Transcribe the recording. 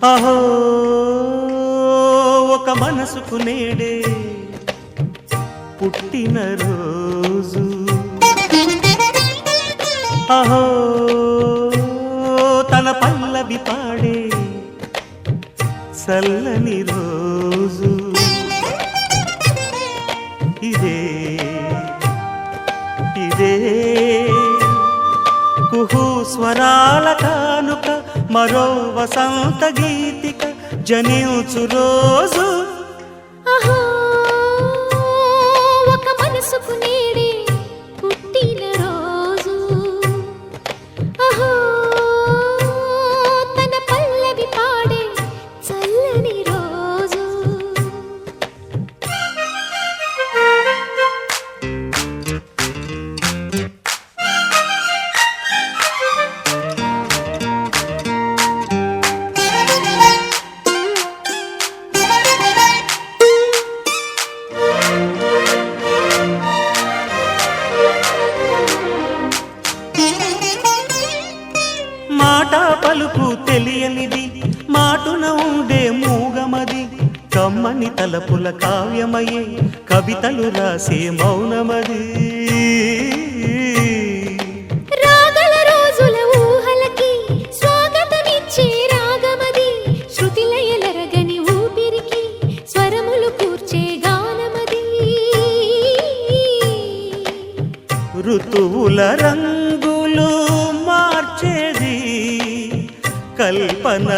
అహో ఒక మనసుకు నేడే పుట్టిన రోజు, అహో తన పల్లవి పాడే చల్లని రోజు, ఇదే ఇదే కుహు స్వరాల కానుక, మరో వసంత గీతిక జనించు రోజు. అహో ఒక మనసుకు నేడే పుట్టిన రోజు, అహో తన పల్లవి పాడే చల్లని రోజు. మాట పలుకు తెలియనిది, మాటున ఉండే మూగమది, కమ్మని తలపుల కావ్యమయే కవితలు రాసే మౌనమది. రాగల రోజుల ఊహలకి స్వాగతమిచ్చే రాగమది, శృతిలయలరగని ఊపిరికి స్వరములు కూర్చే గానమది. ఋతువుల రంగులు మార్చేది కల్పన